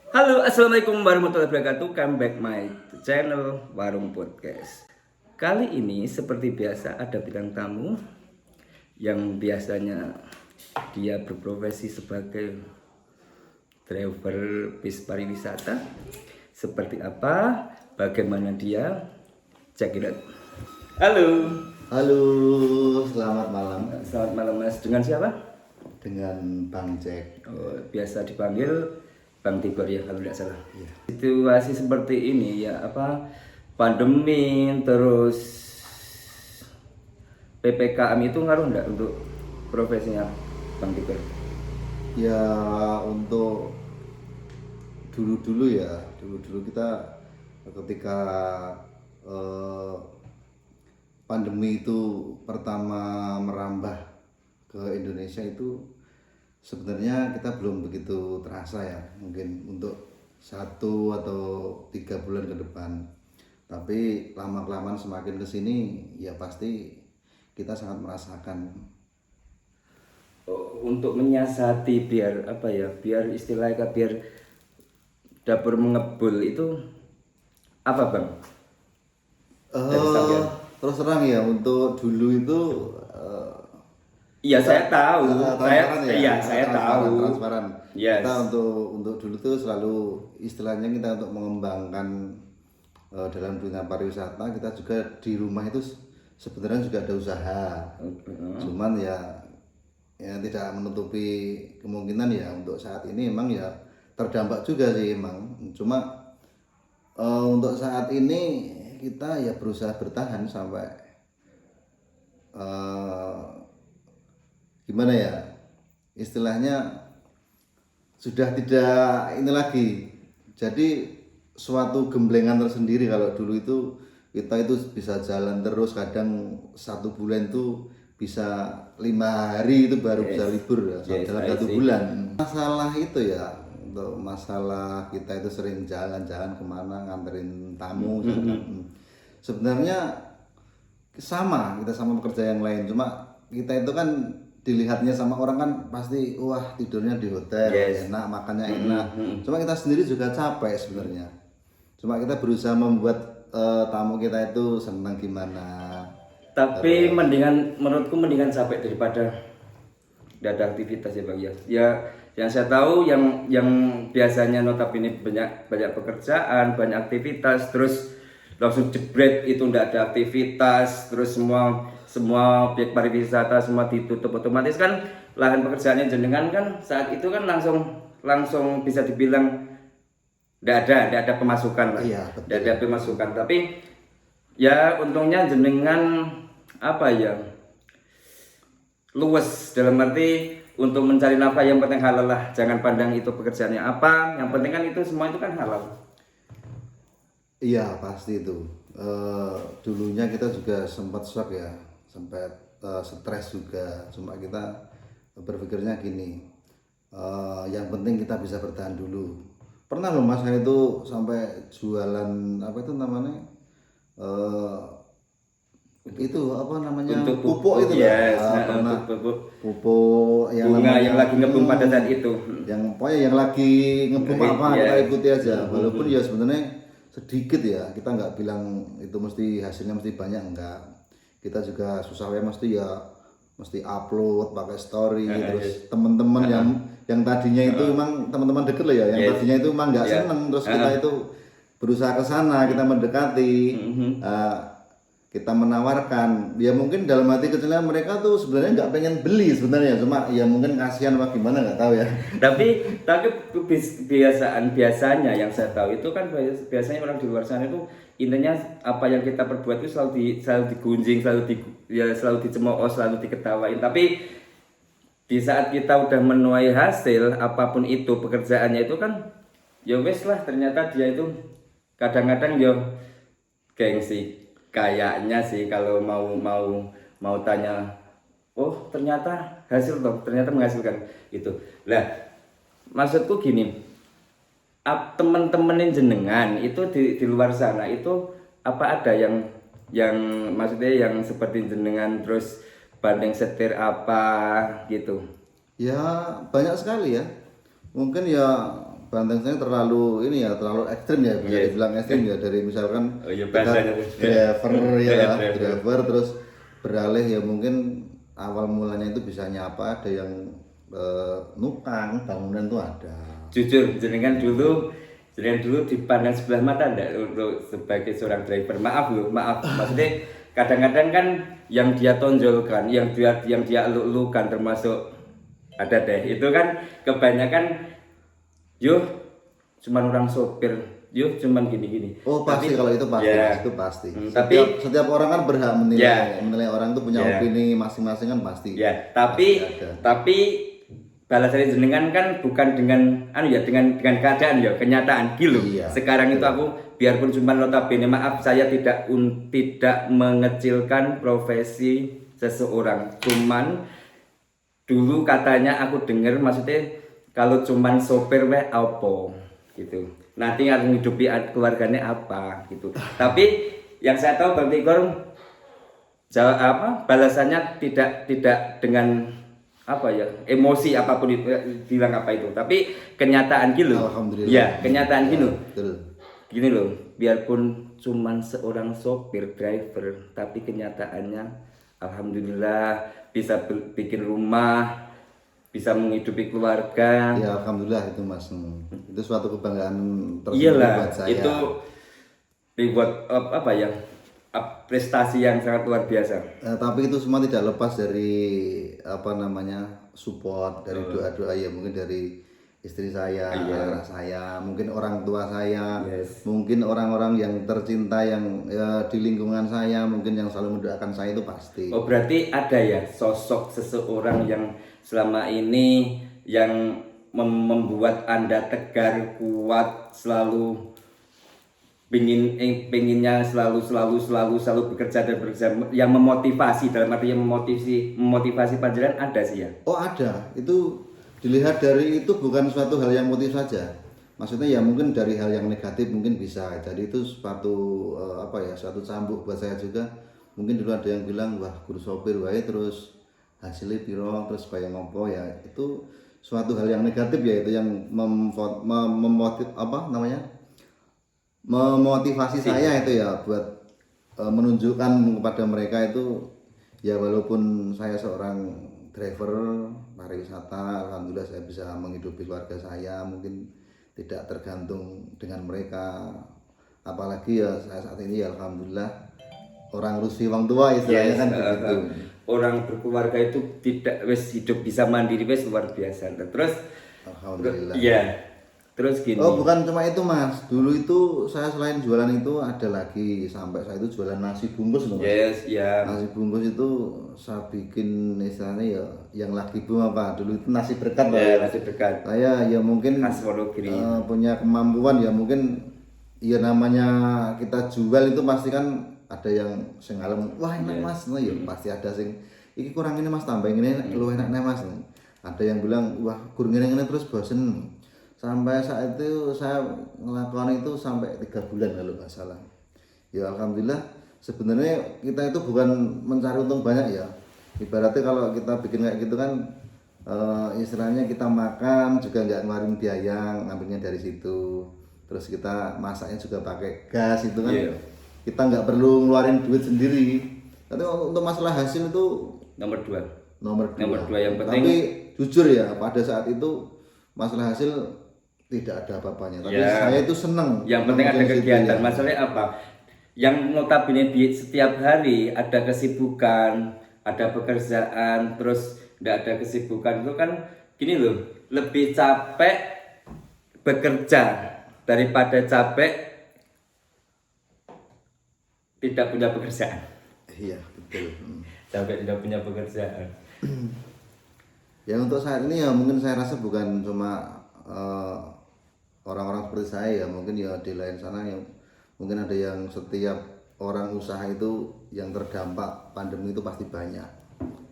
Halo, assalamualaikum warahmatullahi wabarakatuh. Come back my channel Warung Podcast. Kali ini seperti biasa ada bintang tamu yang biasanya dia berprofesi sebagai driver bis pariwisata. Seperti apa? Bagaimana dia? Check it out. Halo. Halo, selamat malam Selamat malam Mas. Dengan siapa? dengan Bang Jack. Oh, biasa dipanggil Bang Tigor ya kalau tidak salah. Iya. Situasi seperti ini ya pandemi terus PPKM itu ngaruh enggak untuk profesinya Bang Tigor? Ya untuk dulu kita ketika eh, pandemi itu pertama merambah ke Indonesia itu sebenarnya kita belum begitu terasa ya, mungkin untuk 1 atau 3 bulan ke depan. Tapi lama-kelamaan semakin kesini ya pasti kita sangat merasakan. Oh, untuk menyiasati biar apa ya? Biar istilahnya biar dapur mengebul itu apa Bang? Dari Eh, sampean? Terus terang ya untuk dulu itu Iya saya tahu. transparan ya, Iya saya tahu. transparan. Yes. Kita untuk dulu tuh selalu istilahnya kita untuk mengembangkan dalam dunia pariwisata, kita juga di rumah itu sebenarnya juga ada usaha. Cuman ya tidak menutupi kemungkinan ya untuk saat ini emang ya terdampak juga sih emang. Cuma untuk saat ini kita ya berusaha bertahan sampai eh, gimana ya istilahnya sudah tidak ini lagi, jadi suatu gemblengan tersendiri. Kalau dulu itu kita itu bisa jalan terus, kadang 1 bulan itu bisa 5 hari itu baru bisa libur ya, dalam I 1 bulan. Masalah itu ya, untuk masalah kita itu sering jalan-jalan kemana nganterin tamu sebenarnya kita sama pekerja yang lain, cuma kita itu kan dilihatnya sama orang kan pasti wah tidurnya di hotel enak, makannya enak. Cuma kita sendiri juga capek sebenarnya, cuma kita berusaha membuat tamu kita itu senang gimana. Tapi menurutku mendingan capek daripada tidak ada aktivitas ya Bang ya. Ya yang saya tahu yang biasanya notabene banyak pekerjaan, banyak aktivitas, terus langsung jebret itu tidak ada aktivitas, terus semua objek pariwisata semua ditutup, otomatis kan lahan pekerjaannya jenengan kan saat itu kan langsung bisa dibilang tidak ada pemasukan lah. Iya, betul. Tidak ada pemasukan, tapi ya untungnya jenengan apa ya luwes dalam arti untuk mencari nafkah yang penting halal lah, jangan pandang itu pekerjaannya apa, yang penting kan itu semua itu kan halal. Iya pasti itu. Dulunya kita juga sempat shock ya, sempat stres juga. Cuma kita berpikirnya gini, yang penting kita bisa bertahan dulu. Pernah loh mas saya itu sampai jualan apa itu namanya, eh, itu apa namanya, Untuk pupuk itu yes, lah. Pernah pupuk pupuk yang bunga namanya yang lagi ngebum pada saat itu. yang pokoknya yang lagi ngebum apa kita Yes. ikuti aja, walaupun ya sebenarnya sedikit ya, kita nggak bilang itu mesti hasilnya mesti banyak, enggak. Kita juga susah ya, mesti upload pakai story. Terus teman-teman yang tadinya itu memang teman-teman deket lah ya, yang Yes. tadinya itu memang nggak seneng, terus kita itu berusaha ke sana, kita mendekati, kita menawarkan. Ya mungkin dalam hati kecilnya mereka tuh sebenarnya nggak pengen beli sebenarnya, cuma ya mungkin kasihan apa gimana nggak tahu ya. tapi biasanya yang saya tahu itu kan biasanya orang di luar sana itu intinya apa yang kita perbuat itu selalu digunjing, selalu dicemooh, selalu diketawain. Tapi di saat kita udah menuai hasil apapun itu pekerjaannya itu kan ya wes lah, ternyata dia itu kadang-kadang ya gengsi kayaknya sih kalau mau tanya, oh ternyata hasil toh, ternyata menghasilkan itu lah. Maksudku gini, teman-teman jenengan itu di luar sana itu apa ada yang maksudnya yang seperti jenengan terus bandeng setir apa gitu? Ya banyak sekali ya, mungkin ya banteng saya terlalu ini ya, terlalu ekstrim ya, bisa dibilang ekstrim ya, dari misalkan Oh iya, kita bahasanya. driver ya, Driver. driver terus beralih ya, mungkin awal mulanya itu bisa nyapa, ada yang nukang bangunan tuh ada. Jujur, jenengan dulu dipandang sebelah mata enggak untuk sebagai seorang driver? Maaf loh, maaf. Maksudnya kadang-kadang kan yang dia tonjolkan, yang dia eluk-elukan, termasuk ada deh. Itu kan kebanyakan yuk cuman orang sopir, yuk cuman gini-gini. Oh pasti, kalau itu pasti, ya. Mas, itu pasti. Tapi setiap orang kan berhak menilai orang itu punya opini masing-masing kan pasti. ya, tapi balasan jenengan kan bukan dengan dengan keadaan ya, kenyataan gitu. Iya, Sekarang itu aku biarpun cuma notabene, maaf saya tidak mengecilkan profesi seseorang. Cuman dulu katanya aku dengar, maksudnya kalau cuman sopir apa gitu. Nanti akan menghidupi keluarganya apa gitu. Tapi yang saya tahu Bang Tigor balasannya tidak dengan apa ya, emosi apapun bilang apa itu, tapi kenyataan gitu. Alhamdulillah. Ya, kenyataan gitu. Betul. Gini loh, biarpun cuman seorang sopir driver, tapi kenyataannya alhamdulillah bisa bikin rumah, bisa menghidupi keluarga. Ya alhamdulillah itu Mas. Itu suatu kebanggaan tersendiri Iyalah, buat saya. itu dibuat apa ya, prestasi yang sangat luar biasa. Tapi itu semua tidak lepas dari support dari doa-doa ya, mungkin dari istri saya, anak saya, mungkin orang tua saya, mungkin orang-orang yang tercinta yang di lingkungan saya, mungkin yang selalu mendoakan saya, itu pasti. Oh berarti ada ya sosok seseorang yang selama ini yang membuat Anda tegar, kuat, selalu pengennya selalu bekerja dan bekerja, yang memotivasi, dalam arti yang memotivasi panjenengan ada sih ya? Oh ada, itu dilihat dari itu bukan suatu hal yang motivasi saja. Maksudnya ya mungkin dari hal yang negatif mungkin bisa. Jadi itu suatu suatu cambuk buat saya juga. Mungkin dulu ada yang bilang, wah guru sopir wae terus hasilnya piro, terus bayang ngopo ya. Itu suatu hal yang negatif ya, itu yang memotivasi saya itu ya, buat menunjukkan kepada mereka itu ya, walaupun saya seorang driver pariwisata, alhamdulillah saya bisa menghidupi keluarga saya, mungkin tidak tergantung dengan mereka. Apalagi ya saya saat ini ya alhamdulillah orang rusi wong tua istilahnya kan begitu. Orang berkeluarga itu tidak hidup bisa mandiri luar biasa. Terus alhamdulillah. Iya. Terus gini. Oh bukan cuma itu Mas, dulu itu saya selain jualan itu ada lagi, sampai saya itu jualan nasi bungkus loh Mas. Yes, ya. Nasi bungkus itu saya bikin istilahnya ya, yang lagi boom apa dulu itu nasi berkat lah. Ya, nasi berkat. Saya ya mungkin punya kemampuan ya, mungkin ya namanya kita jual itu pasti kan ada yang sengalem, wah enak Mas, nah ya pasti ada sing iki kurang ini Mas, tambahin ini lu enak nih Mas. Ada yang bilang wah kurang ini terus bosen. Sampai saat itu saya melakukan itu sampai 3 bulan kalau nggak salah. Ya alhamdulillah, sebenarnya kita itu bukan mencari untung banyak ya. Ibaratnya kalau kita bikin kayak gitu kan istilahnya kita makan juga nggak ngeluarin biaya, ngambilnya dari situ. Terus kita masaknya juga pakai gas itu kan. Kita nggak perlu ngeluarin duit sendiri. Tapi untuk masalah hasil itu nomor 2 yang penting. Tapi jujur ya, pada saat itu masalah hasil tidak ada apa-apanya, tapi saya itu senang. Yang penting ada kegiatan. Masalahnya apa? Yang notabene di setiap hari ada kesibukan, ada pekerjaan, terus tidak ada kesibukan, itu kan gini loh, lebih capek bekerja daripada capek tidak punya pekerjaan. Iya betul. Capek tidak punya pekerjaan. Ya untuk saat ini ya mungkin saya rasa bukan cuma orang-orang seperti saya ya, mungkin ya di lain sana yang mungkin ada yang setiap orang usaha itu yang terdampak pandemi itu pasti banyak.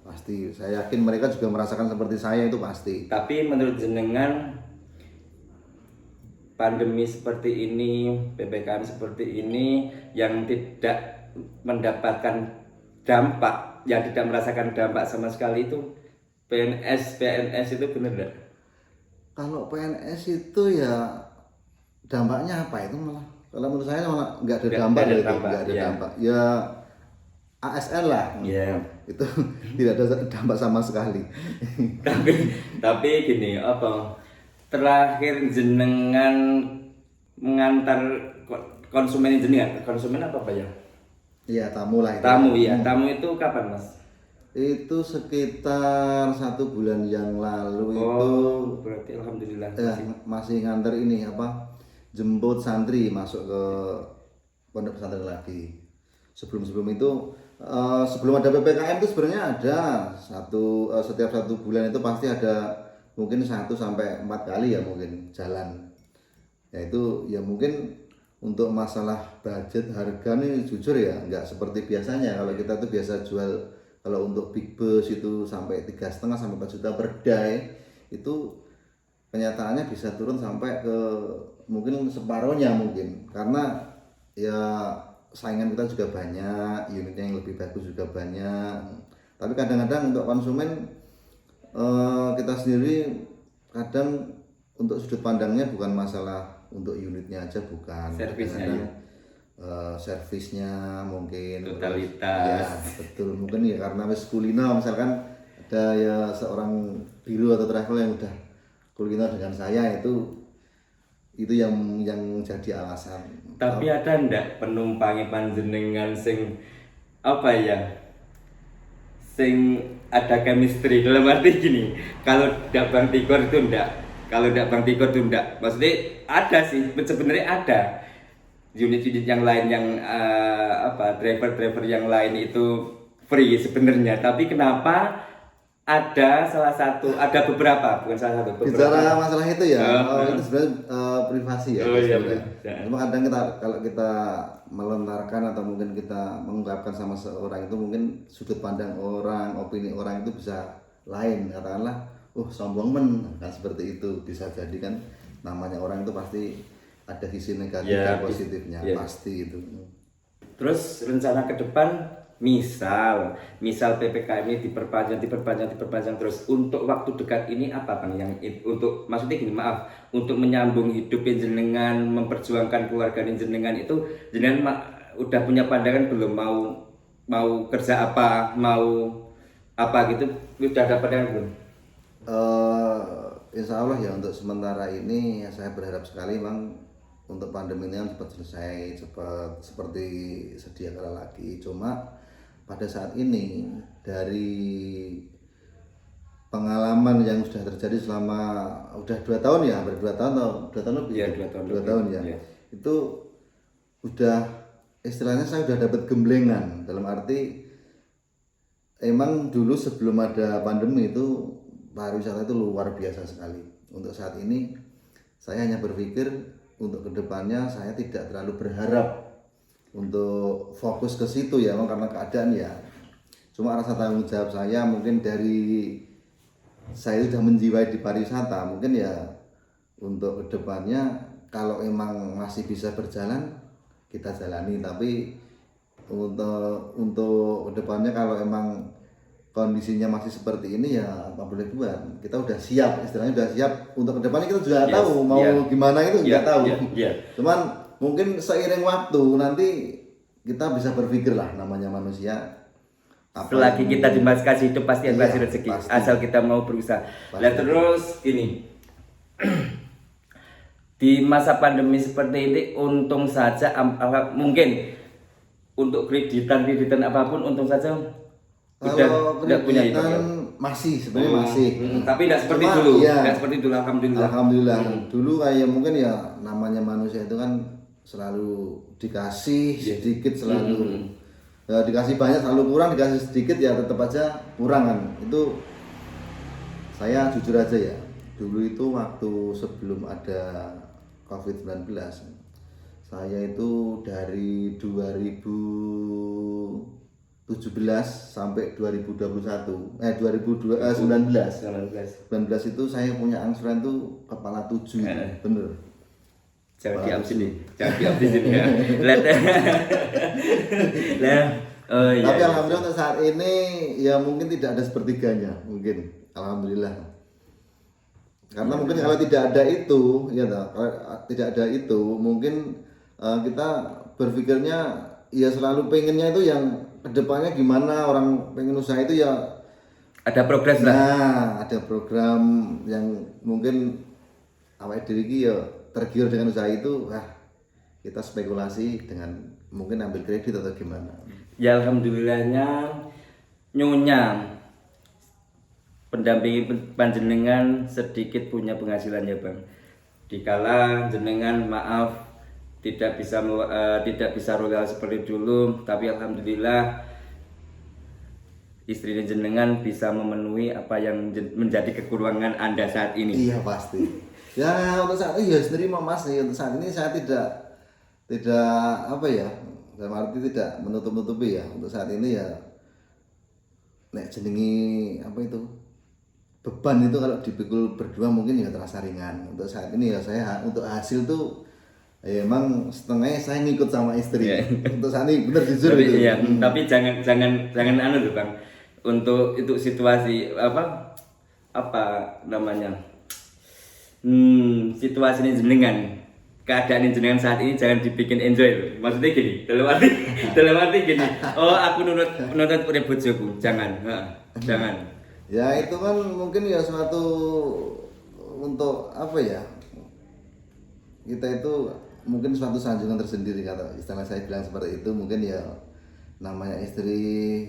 Pasti saya yakin mereka juga merasakan seperti saya, itu pasti. Tapi menurut jenengan pandemi seperti ini, PPKM seperti ini yang tidak mendapatkan dampak, yang tidak merasakan dampak sama sekali itu PNS itu benar enggak? Kalau PNS itu ya dampaknya apa itu malah? Kalau menurut saya malah nggak ada dampak Nggak ada itu, dampak, nggak ada iya. dampak. Ya ASN lah, Iya. itu tidak ada dampak sama sekali. Tapi gini, apa? Terakhir jenengan mengantar konsumen jenengan, konsumen apa Pak ya? Iya tamu lah itu. Tamu ya, tamu itu kapan Mas? Itu sekitar 1 bulan yang lalu itu Berarti alhamdulillah. masih nganter ini apa jemput santri masuk ke pondok pesantren lagi. Sebelum itu sebelum ada PPKM itu sebenarnya ada setiap 1 bulan itu pasti ada mungkin 1 sampai 4 kali ya mungkin jalan. Ya itu ya mungkin untuk masalah budget harga nih jujur ya nggak seperti biasanya. Kalau kita tuh biasa jual kalau untuk big bus itu sampai 3,5 sampai 4 juta per day, itu kenyataannya bisa turun sampai ke mungkin separuhnya mungkin karena ya saingan kita juga banyak, unitnya yang lebih bagus juga banyak. Tapi kadang-kadang untuk konsumen kita sendiri kadang untuk sudut pandangnya bukan masalah untuk unitnya aja, bukan Servisnya ya. Servisnya mungkin Totalitas. ya betul mungkin ya karena wis kulino misalkan ada ya seorang biru atau travel yang udah kulino dengan saya itu yang jadi alasan. Tapi ada ndak penumpangnya panjenengan sing apa ya? Sing ada chemistry dalam arti gini, kalau ndak Bang Tigor itu ndak, kalau ndak Bang Tigor itu ndak. Maksudnya ada sih, sebenarnya ada unit-unit yang lain yang driver-driver yang lain itu free sebenarnya, tapi kenapa ada beberapa, bukan salah satu, beberapa. Bicara masalah itu ya, itu sebenarnya privasi ya. Oh iya, sebenarnya. Cuma kadang kalau kita melontarkan atau mungkin kita mengungkapkan sama seorang itu mungkin sudut pandang orang, opini orang itu bisa lain. Katakanlah, sombong kan seperti itu bisa jadi kan. Namanya orang itu pasti ada sisi negatif dan positifnya, pasti itu. Terus rencana ke depan, misal PPKM ini diperpanjang terus, untuk waktu dekat ini apa Bang yang untuk, maksudnya gini, maaf, untuk menyambung hidup jenengan, memperjuangkan keluarga jenengan itu jenengan udah punya pandangan belum, mau kerja apa, mau apa gitu, udah ada pandangan belum? Insya Allah ya untuk sementara ini ya saya berharap sekali Bang untuk pandemi ini cepat selesai, cepat seperti sedia kala lagi. Cuma pada saat ini dari pengalaman yang sudah terjadi selama udah 2 tahun ya, hampir 2 tahun atau 2 tahun lebih? Ya, 2 tahun ya. Itu udah istilahnya saya udah dapat gemblengan, dalam arti emang dulu sebelum ada pandemi itu pariwisata itu luar biasa sekali. Untuk saat ini saya hanya berpikir untuk kedepannya saya tidak terlalu berharap untuk fokus ke situ ya, karena keadaan ya. Cuma rasa tanggung jawab saya mungkin dari saya sudah menjiwai di pariwisata, mungkin ya untuk kedepannya kalau emang masih bisa berjalan kita jalani. Tapi untuk kedepannya kalau emang kondisinya masih seperti ini ya apa boleh buat, kita udah siap, istilahnya udah siap untuk kedepannya. Kita juga tahu mau gimana itu nggak tahu. Cuman mungkin seiring waktu nanti kita bisa berpikir lah, namanya manusia. Selagi kita dikasih hidup pasti ada rezeki, asal kita mau berusaha. Nah terus ini di masa pandemi seperti ini untung saja, mungkin untuk kreditan apapun untung saja. Kalau kreditan masih sebenarnya masih. Tapi tidak seperti dulu. Tidak seperti dulu, alhamdulillah. Dulu kayak mungkin ya namanya manusia itu kan selalu dikasih sedikit, selalu dikasih banyak selalu kurang, dikasih sedikit ya tetap aja kurang kan. Itu saya jujur aja ya, dulu itu waktu sebelum ada COVID-19 saya itu dari 2017 sampai 2019 itu saya punya angsuran tuh kepala 7 bener. Jangan diam sini ya. Tapi alhamdulillah untuk saat ini ya mungkin tidak ada sepertiganya mungkin, alhamdulillah. Karena mungkin kalau tidak ada itu, ya toh, kalau tidak ada itu, mungkin kita berpikirnya ya selalu pengennya itu yang kedepannya gimana, orang pengen usaha itu ya Ada progres lah. nah ada program yang mungkin awal diri ki ya tergiur dengan usaha itu, kita spekulasi dengan mungkin ambil kredit atau gimana. Ya alhamdulillahnya Nyonya pendampingi panjenengan sedikit punya penghasilan ya Bang. Dikala jenengan maaf tidak bisa royal seperti dulu, tapi alhamdulillah istri jenengan bisa memenuhi apa yang menjadi kekurangan Anda saat ini. Iya pasti. Ya untuk saat ini ya sendiri Mas, ya untuk saat ini saya tidak apa ya, dalam arti tidak menutup-nutupi ya. Untuk saat ini ya nek jenengi apa itu beban itu kalau dipikul berdua mungkin ya terasa ringan. Untuk saat ini ya saya untuk hasil tuh ya emang setengahnya saya ngikut sama istri. Untuk saat ini bener jujur tapi, itu. iya, tapi jangan anu tuh Bang. Untuk itu situasi apa namanya? Situasi ini jenengan, keadaan jenengan saat ini jangan dibikin enjoy loh. Maksudnya gini, dalam arti gini. Oh, aku nunut urip bojoku. Jangan. Jangan. Ya itu kan mungkin ya suatu untuk apa ya, kita itu mungkin suatu sanjungan tersendiri kalau istilah saya bilang seperti itu. Mungkin ya namanya istri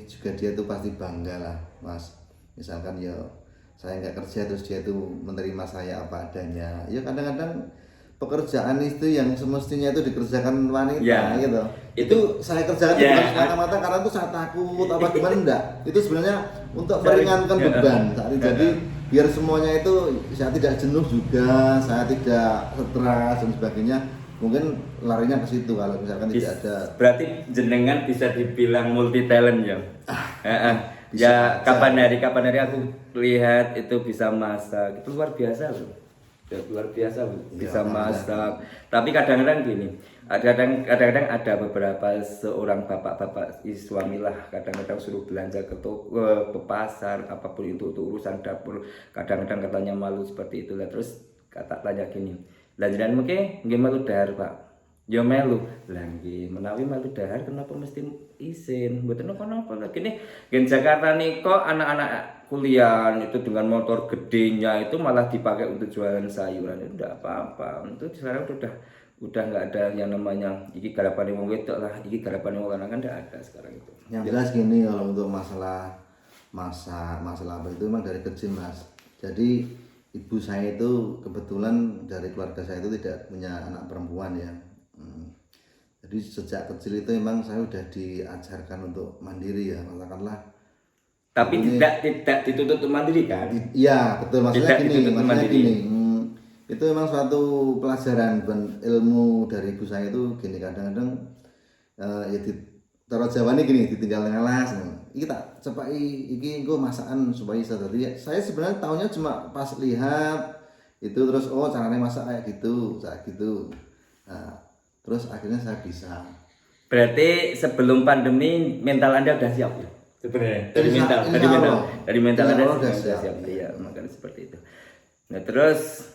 juga dia tuh pasti bangga lah Mas. Misalkan ya saya nggak kerja terus dia tuh menerima saya apa adanya. Ya kadang-kadang pekerjaan itu yang semestinya itu dikerjakan wanita Ya, gitu. Itu saya kerjakan ya, bukan semata-mata karena itu saya takut apa gimana enggak. Itu sebenarnya untuk meringankan beban saat ini. Jadi biar semuanya itu saya tidak jenuh juga, saya tidak stres dan sebagainya. Mungkin larinya ke situ kalau misalkan tidak ada. Berarti jenengan bisa dibilang multi talent ya. Bisa Ya aja. kapan hari aku lihat itu bisa masak, itu luar biasa loh. Ya, luar biasa loh. Bisa masak. Tapi kadang-kadang gini, kadang-kadang ada beberapa seorang bapak-bapak suami lah kadang-kadang suruh belanja ke toko, ke pasar apapun itu untuk urusan dapur. Kadang-kadang katanya malu seperti itulah. Terus kata tanya gini, lah jenengan mungkin nggih melu dahar Pak. Ya melu. Lah nggih menawi melu dahar kenapa mesti izin? Mboten napa-napa lah. Gini, gen Jakarta nih kok anak-anak kuliah itu dengan motor gedenya itu malah dipakai untuk jualan sayuran. Itu enggak apa-apa. Itu sekarang udah nggak ada yang namanya iki garapane wong wedok lah, iki garapane wong lanang kan enggak ada sekarang itu. Yang jelas gini, kalau untuk masalah apa itu memang dari kecil Mas. Jadi ibu saya itu kebetulan dari keluarga saya itu tidak punya anak perempuan ya. Jadi sejak kecil itu memang saya udah diajarkan untuk mandiri ya, katakanlah. Tapi tidak dituntut untuk mandiri kan? Iya betul, maksudnya Tidak gini, dituntut maksudnya mandiri. gini. Itu memang suatu pelajaran dan ilmu dari ibu saya itu gini, kadang-kadang ya di Taro Jawa ini gini, ditinggal ngalas. Iki tak cepai iki engko masakan supaya bisa tadi. Saya sebenarnya tahunya cuma pas lihat itu terus oh caranya masak kayak gitu. Nah, terus akhirnya saya bisa. Berarti sebelum pandemi mental Anda udah siap ya? Sebenarnya dari mental Anda udah sudah siap. siap. Iya, makanya seperti itu. Nah, terus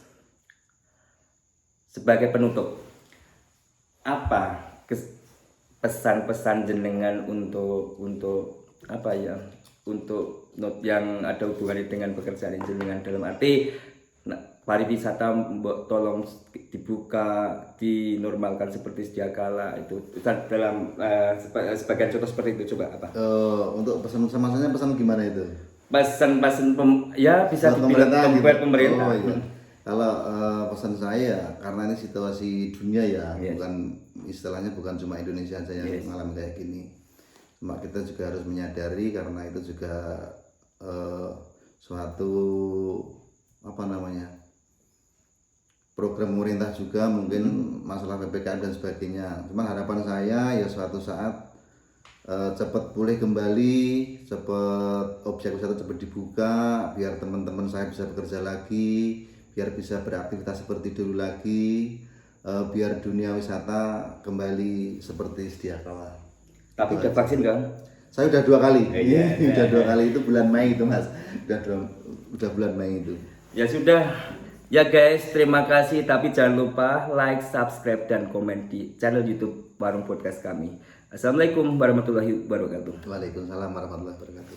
sebagai penutup apa pesan-pesan jenengan untuk apa ya, untuk not yang ada hubungannya dengan pekerjaan jenengan, dalam arti pariwisata tolong dibuka, dinormalkan seperti sedia kala itu dalam sebagian contoh seperti itu. Coba apa? Untuk pesan maksudnya pesan gimana itu? Pesan ya bisa dibilang buat pemerintah. Oh, iya. Kalau pesan saya karena ini situasi dunia ya, bukan istilahnya bukan cuma Indonesia aja yang mengalami kayak gini. Cuma kita juga harus menyadari karena itu juga suatu apa namanya program pemerintah juga mungkin masalah PPKM dan sebagainya. Cuman harapan saya ya suatu saat cepat pulih kembali, cepat objek wisata cepat dibuka, biar teman-teman saya bisa bekerja lagi, biar bisa beraktivitas seperti dulu lagi, biar dunia wisata kembali seperti sedia kala. Tapi udah vaksin kan? Saya udah 2 kali. Iya. Udah 2 kali itu bulan Mei itu Mas. Udah bulan Mei itu. Ya sudah, Ya guys, terima kasih. Tapi jangan lupa like, subscribe, dan komen di channel YouTube Warung Podcast kami. Assalamualaikum warahmatullahi wabarakatuh. Waalaikumsalam warahmatullahi wabarakatuh.